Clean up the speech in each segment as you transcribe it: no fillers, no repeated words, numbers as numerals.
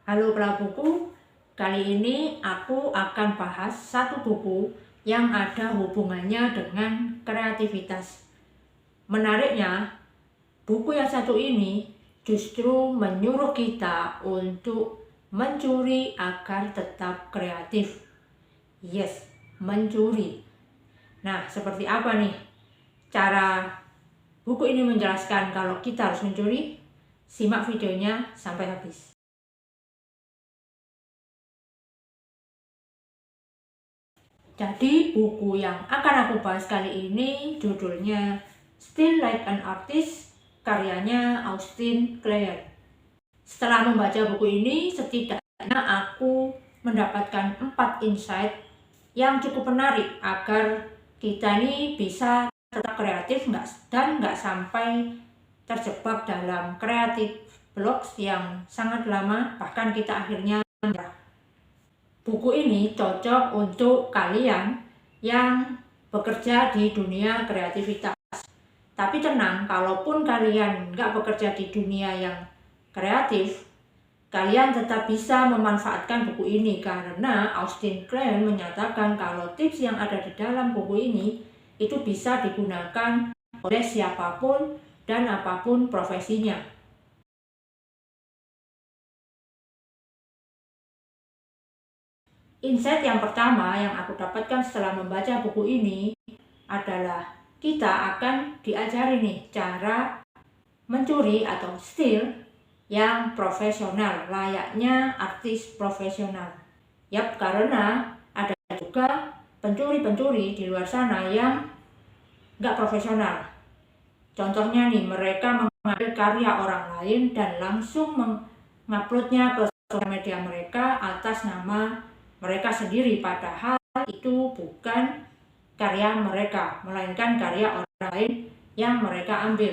Halo Prabuku, kali ini aku akan bahas satu buku yang ada hubungannya dengan kreativitas. Menariknya, buku yang satu ini justru menyuruh kita untuk mencuri agar tetap kreatif. Yes, mencuri. Nah, seperti apa nih cara buku ini menjelaskan kalau kita harus mencuri? Simak videonya sampai habis. Jadi buku yang akan aku bahas kali ini judulnya Still Like an Artist, karyanya Austin Kleon. Setelah membaca buku ini, setidaknya aku mendapatkan 4 insight yang cukup menarik agar kita ini bisa tetap kreatif dan nggak sampai terjebak dalam kreatif blocks yang sangat lama, bahkan kita akhirnya menyerah. Buku ini cocok untuk kalian yang bekerja di dunia kreativitas. Tapi tenang, kalaupun kalian nggak bekerja di dunia yang kreatif, kalian tetap bisa memanfaatkan buku ini karena Austin Kleon menyatakan kalau tips yang ada di dalam buku ini itu bisa digunakan oleh siapapun dan apapun profesinya. Insight yang pertama yang aku dapatkan setelah membaca buku ini adalah kita akan diajari nih cara mencuri atau steal yang profesional, layaknya artis profesional. Yap, karena ada juga pencuri-pencuri di luar sana yang nggak profesional. Contohnya nih, mereka mengambil karya orang lain dan langsung menguploadnya ke sosial media mereka atas nama mereka sendiri, padahal itu bukan karya mereka, melainkan karya orang lain yang mereka ambil.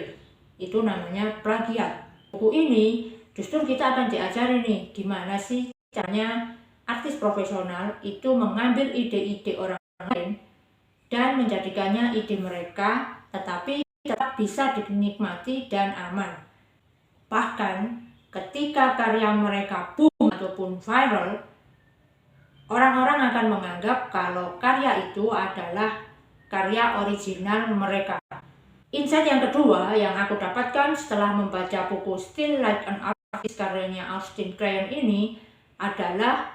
Itu namanya plagiat. Buku ini justru kita akan diajari nih gimana sih caranya artis profesional itu mengambil ide-ide orang lain dan menjadikannya ide mereka, tetapi tetap bisa dinikmati dan aman. Bahkan ketika karya mereka boom ataupun viral, orang-orang akan menganggap kalau karya itu adalah karya original mereka. Insight yang kedua yang aku dapatkan setelah membaca buku Still Like an Artist karyanya Austin Kleon ini adalah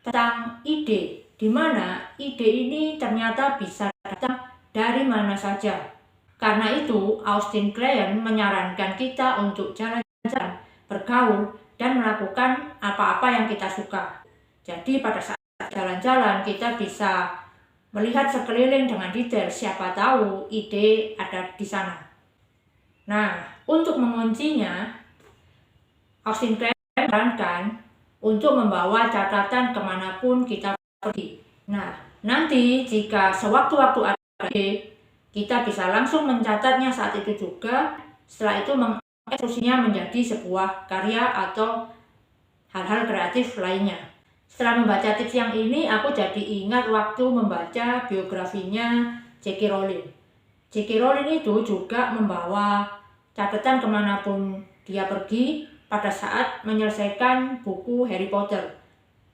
tentang ide, di mana ide ini ternyata bisa datang dari mana saja. Karena itu, Austin Kleon menyarankan kita untuk jalan-jalan, bergaul, dan melakukan apa-apa yang kita suka. Jadi pada saat jalan-jalan kita bisa melihat sekeliling dengan detail, siapa tahu ide ada di sana. Nah, untuk menguncinya, Austin Kleon menyarankan untuk membawa catatan kemanapun kita pergi. Nah, nanti jika sewaktu-waktu ada ide, kita bisa langsung mencatatnya saat itu juga, setelah itu mengeksekusinya menjadi sebuah karya atau hal-hal kreatif lainnya. Setelah membaca tips yang ini, aku jadi ingat waktu membaca biografinya J.K. Rowling. J.K. Rowling itu juga membawa catatan kemanapun dia pergi pada saat menyelesaikan buku Harry Potter.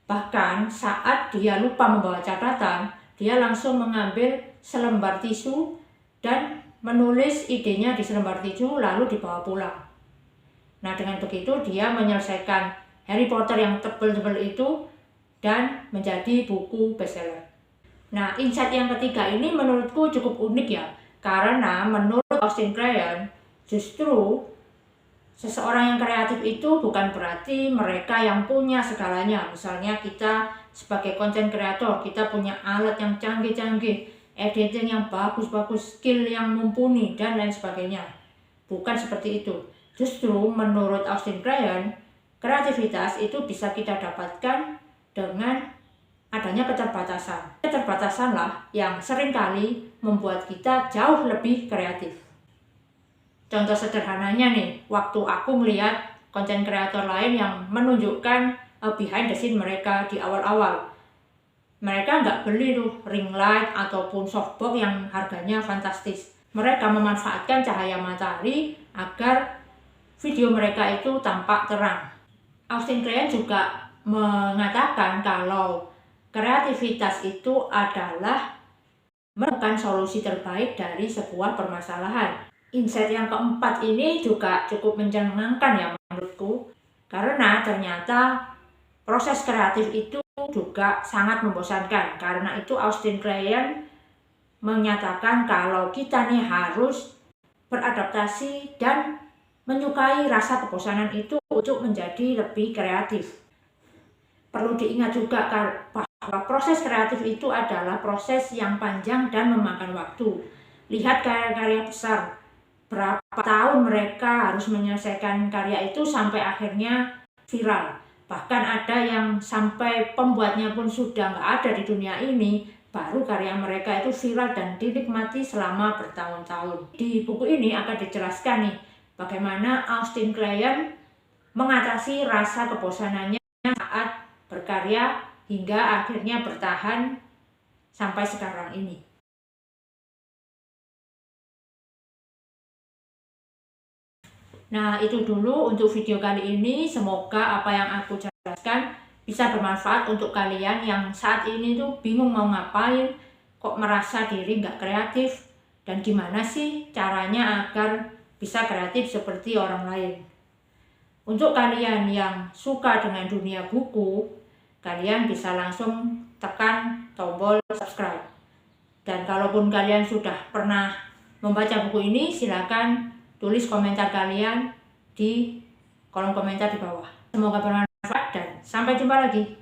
Bahkan saat dia lupa membawa catatan, dia langsung mengambil selembar tisu dan menulis idenya di selembar tisu lalu dibawa pulang. Nah, dengan begitu dia menyelesaikan Harry Potter yang tebal-tebal itu dan menjadi buku bestseller. Nah, insight yang ketiga ini menurutku cukup unik ya, karena menurut Austin Kleon justru seseorang yang kreatif itu bukan berarti mereka yang punya segalanya. Misalnya kita sebagai content creator, kita punya alat yang canggih-canggih, editing yang bagus-bagus, skill yang mumpuni, dan lain sebagainya. Bukan seperti itu. Justru menurut Austin Kleon, kreativitas itu bisa kita dapatkan dengan adanya keterbatasan. Keterbatasanlah yang seringkali membuat kita jauh lebih kreatif. Contoh sederhananya nih, waktu aku melihat konten kreator lain yang menunjukkan behind the scene mereka di awal-awal. Mereka nggak beli tuh ring light ataupun softbox yang harganya fantastis. Mereka memanfaatkan cahaya matahari agar video mereka itu tampak terang. Austin Kleon juga mengatakan kalau kreativitas itu adalah menemukan solusi terbaik dari sebuah permasalahan. Insight yang keempat ini juga cukup menyenangkan ya menurutku, karena ternyata proses kreatif itu juga sangat membosankan. Karena itu Austin Kleon menyatakan kalau kita nih harus beradaptasi dan menyukai rasa kebosanan itu untuk menjadi lebih kreatif. Perlu diingat juga bahwa proses kreatif itu adalah proses yang panjang dan memakan waktu. Lihat karya-karya besar, berapa tahun mereka harus menyelesaikan karya itu sampai akhirnya viral. Bahkan ada yang sampai pembuatnya pun sudah nggak ada di dunia ini, baru karya mereka itu viral dan dinikmati selama bertahun-tahun. Di buku ini akan dijelaskan nih, bagaimana Austin Kleon mengatasi rasa kebosanannya saat berkarya hingga akhirnya bertahan sampai sekarang ini. Nah, itu dulu untuk video kali ini. Semoga apa yang aku jelaskan bisa bermanfaat untuk kalian yang saat ini tuh bingung mau ngapain, kok merasa diri nggak kreatif, dan gimana sih caranya agar bisa kreatif seperti orang lain. Untuk kalian yang suka dengan dunia buku, kalian bisa langsung tekan tombol subscribe. Dan kalaupun kalian sudah pernah membaca buku ini, silakan tulis komentar kalian di kolom komentar di bawah. Semoga bermanfaat dan sampai jumpa lagi.